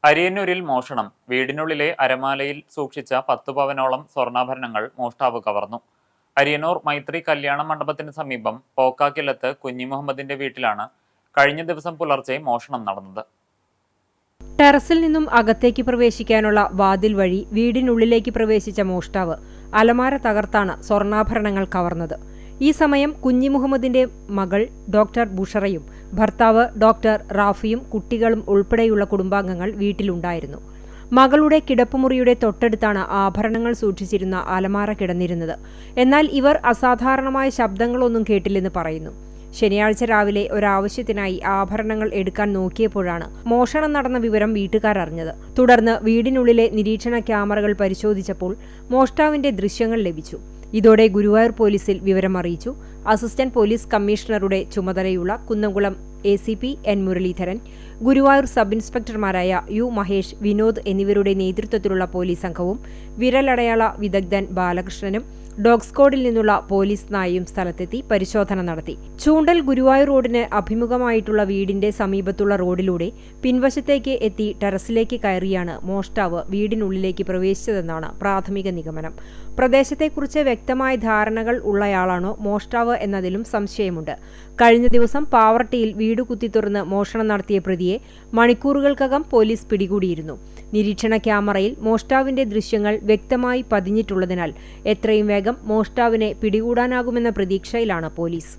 അരിയന്നൂരിൽ മോഷണം. വീടിനുള്ളിലെ അരമാലയിൽ സൂക്ഷിച്ച 10 പവനോളം സ്വർണ്ണാഭരണങ്ങൾ മോഷ്ടാവ് കവർന്നു. അരിയന്നൂർ മൈത്രി കല്യാണ മണ്ഡപത്തിന് സമീപം പോക്കാക്കില്ലത്ത് കുഞ്ഞിമുഹമ്മദിന്റെ വീട്ടിലാണ് കഴിഞ്ഞ ദിവസം പുലർച്ചെ മോഷണം നടന്നത്. ടെറസിൽ നിന്നും അകത്തേക്ക് പ്രവേശിക്കാനുള്ള വാതിൽ വഴി വീടിനുള്ളിലേക്ക് പ്രവേശിച്ച മോഷ്ടാവ് അലമാര തകർത്താണ് സ്വർണ്ണാഭരണങ്ങൾ കവർന്നത്. ഈ സമയം കുഞ്ഞിമുഹമ്മദിന്റെ മകൾ ഡോക്ടർ ബുഷറയും ഭർത്താവ് ഡോക്ടർ റാഫിയും കുട്ടികളും ഉൾപ്പെടെയുള്ള കുടുംബാംഗങ്ങൾ വീട്ടിലുണ്ടായിരുന്നു. മകളുടെ കിടപ്പുമുറിയുടെ തൊട്ടടുത്താണ് ആഭരണങ്ങൾ സൂക്ഷിച്ചിരുന്ന അലമാര കിടന്നിരുന്നത്. എന്നാൽ ഇവർ അസാധാരണമായ ശബ്ദങ്ങളൊന്നും കേട്ടില്ലെന്ന് പറയുന്നു. ശനിയാഴ്ച രാവിലെ ഒരാവശ്യത്തിനായി ആഭരണങ്ങൾ എടുക്കാൻ നോക്കിയപ്പോഴാണ് മോഷണം നടന്ന വിവരം വീട്ടുകാർ അറിഞ്ഞത്. തുടർന്ന് വീടിനുള്ളിലെ നിരീക്ഷണ ക്യാമറകൾ പരിശോധിച്ചപ്പോൾ മോഷ്ടാവിന്റെ ദൃശ്യങ്ങൾ ലഭിച്ചു. ഇതോടെ ഗുരുവായൂർ പോലീസിൽ വിവരം അറിയിച്ചു. അസിസ്റ്റന്റ് പോലീസ് കമ്മീഷണറുടെ ചുമതലയുള്ള Kunnamkulam ACP N Muraleedharan, Guruvayur sub ഇൻസ്പെക്ടർമാരായ U മഹേഷ്, വിനോദ് എന്നിവരുടെ നേതൃത്വത്തിലുള്ള പോലീസ് സംഘവും വിരലടയാള വിദഗ്ധൻ ബാലകൃഷ്ണനും ഡോഗ് സ്ക്വാഡിൽ നിന്നുള്ള പോലീസ് നായയും സ്ഥലത്തെത്തി പരിശോധന നടത്തി. ചൂണ്ടൽ ഗുരുവായൂർ റോഡിന് അഭിമുഖമായിട്ടുള്ള വീടിന്റെ സമീപത്തുള്ള റോഡിലൂടെ പിൻവശത്തേക്ക് എത്തി ടെറസിലേക്ക് കയറിയാണ് മോഷ്ടാവ് വീടിനുള്ളിലേക്ക് പ്രവേശിച്ചതെന്നാണ് പ്രാഥമിക നിഗമനം. പ്രദേശത്തെക്കുറിച്ച് വ്യക്തമായ ധാരണകൾ ഉള്ളയാളാണോ മോഷ്ടാവ് എന്നതിലും സംശയമുണ്ട്. കഴിഞ്ഞ ദിവസം പാവർട്ടിയിൽ വീട് കുത്തിത്തുറന്ന് മോഷണം നടത്തിയ പ്രതിയെ മണിക്കൂറുകൾക്കകം പോലീസ് പിടികൂടിയിരുന്നു. നിരീക്ഷണ ക്യാമറയിൽ മോഷ്ടാവിന്റെ ദൃശ്യങ്ങൾ വ്യക്തമായി പതിഞ്ഞിട്ടുള്ളതിനാൽ എത്രയും വേഗം മോഷ്ടാവിനെ പിടികൂടാനാകുമെന്ന പ്രതീക്ഷയിലാണ് പോലീസ്.